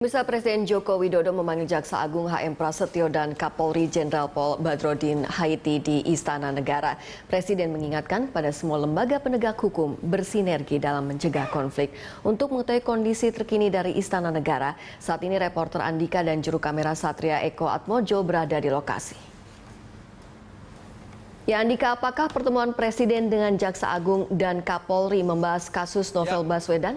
Pemirsa, Presiden Joko Widodo memanggil Jaksa Agung HM Prasetyo dan Kapolri Jenderal Pol Badrodin Haiti di Istana Negara. Presiden mengingatkan pada semua lembaga penegak hukum bersinergi dalam mencegah konflik. Untuk mengetahui kondisi terkini dari Istana Negara, saat ini reporter Andika dan juru kamera Satria Eko Atmojo berada di lokasi. Ya Andika, apakah pertemuan Presiden dengan Jaksa Agung dan Kapolri membahas kasus Novel Baswedan?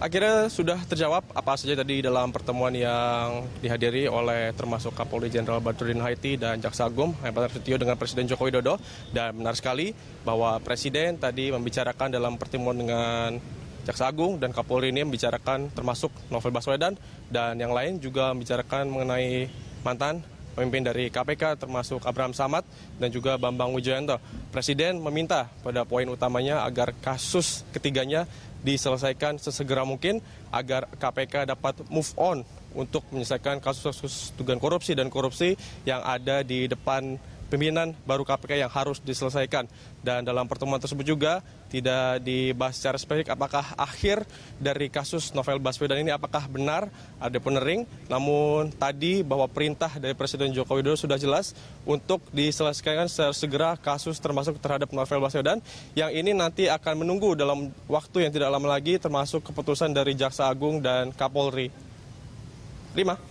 Akhirnya sudah terjawab apa saja tadi dalam pertemuan yang dihadiri oleh termasuk Kapolri Jenderal Badrodin Haiti dan Jaksa Agung HM Prasetyo dengan Presiden Joko Widodo. Dan benar sekali bahwa Presiden tadi membicarakan dalam pertemuan dengan Jaksa Agung dan Kapolri ini membicarakan termasuk Novel Baswedan dan yang lain juga membicarakan mengenai mantan pemimpin dari KPK termasuk Abraham Samad dan juga Bambang Wijoyanto. Presiden meminta pada poin utamanya agar kasus ketiganya diselesaikan sesegera mungkin agar KPK dapat move on untuk menyelesaikan kasus-kasus dugaan korupsi dan korupsi yang ada di depan pimpinan baru KPK yang harus diselesaikan. Dan dalam pertemuan tersebut juga tidak dibahas secara spesifik apakah akhir dari kasus Novel Baswedan ini apakah benar ada penering. Namun tadi bahwa perintah dari Presiden Joko Widodo sudah jelas untuk diselesaikan secara segera kasus termasuk terhadap Novel Baswedan yang ini nanti akan menunggu dalam waktu yang tidak lama lagi termasuk keputusan dari Jaksa Agung dan Kapolri. 5.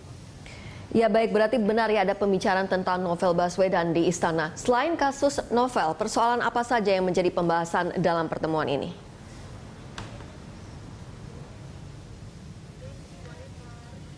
Ya baik, berarti benar ya ada pembicaraan tentang Novel Baswedan di Istana. Selain kasus Novel, persoalan apa saja yang menjadi pembahasan dalam pertemuan ini?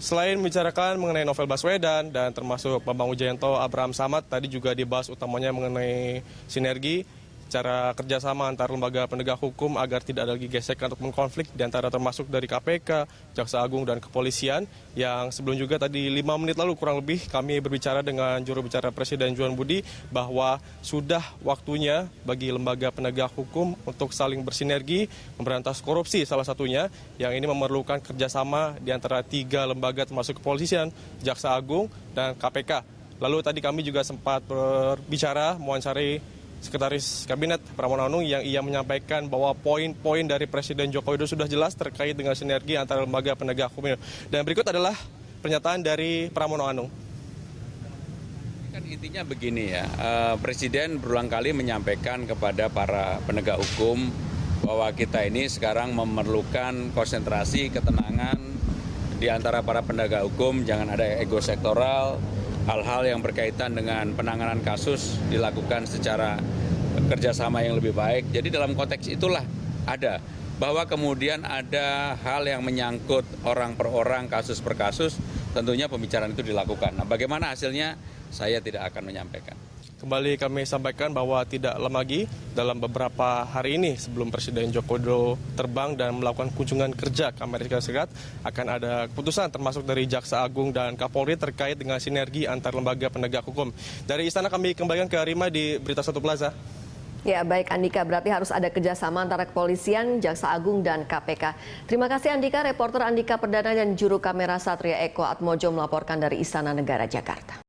Selain membicarakan mengenai Novel Baswedan dan termasuk Bambang Wijoyanto, Abraham Samad, tadi juga dibahas utamanya mengenai sinergi cara kerjasama antar lembaga penegak hukum agar tidak ada lagi gesekan ataupun konflik di antara termasuk dari KPK, Jaksa Agung dan Kepolisian. Yang sebelum juga tadi 5 menit lalu kurang lebih kami berbicara dengan juru bicara Presiden Johan Budi bahwa sudah waktunya bagi lembaga penegak hukum untuk saling bersinergi memberantas korupsi salah satunya yang ini memerlukan kerjasama di antara 3 lembaga termasuk Kepolisian, Jaksa Agung dan KPK. Lalu tadi kami juga sempat berbicara mewawancari Sekretaris Kabinet Pramono Anung yang ia menyampaikan bahwa poin-poin dari Presiden Joko Widodo sudah jelas terkait dengan sinergi antara lembaga penegak hukum ini. Dan berikut adalah pernyataan dari Pramono Anung. Kan intinya begini ya, Presiden berulang kali menyampaikan kepada para penegak hukum bahwa kita ini sekarang memerlukan konsentrasi, ketenangan di antara para penegak hukum, jangan ada ego sektoral. Hal-hal yang berkaitan dengan penanganan kasus dilakukan secara kerjasama yang lebih baik. Jadi dalam konteks itulah ada bahwa kemudian ada hal yang menyangkut orang per orang, kasus per kasus, tentunya pembicaraan itu dilakukan. Nah, bagaimana hasilnya saya tidak akan menyampaikan. Kembali kami sampaikan bahwa tidak lama lagi dalam beberapa hari ini sebelum Presiden Joko Widodo terbang dan melakukan kunjungan kerja ke Amerika Serikat akan ada keputusan termasuk dari Jaksa Agung dan Kapolri terkait dengan sinergi antar lembaga penegak hukum. Dari Istana kami kembalikan ke Rima di Berita Satu Plaza. Ya baik Andika, berarti harus ada kerjasama antara Kepolisian, Jaksa Agung dan KPK. Terima kasih Andika, reporter Andika Perdana dan juru kamera Satria Eko Atmojo melaporkan dari Istana Negara Jakarta.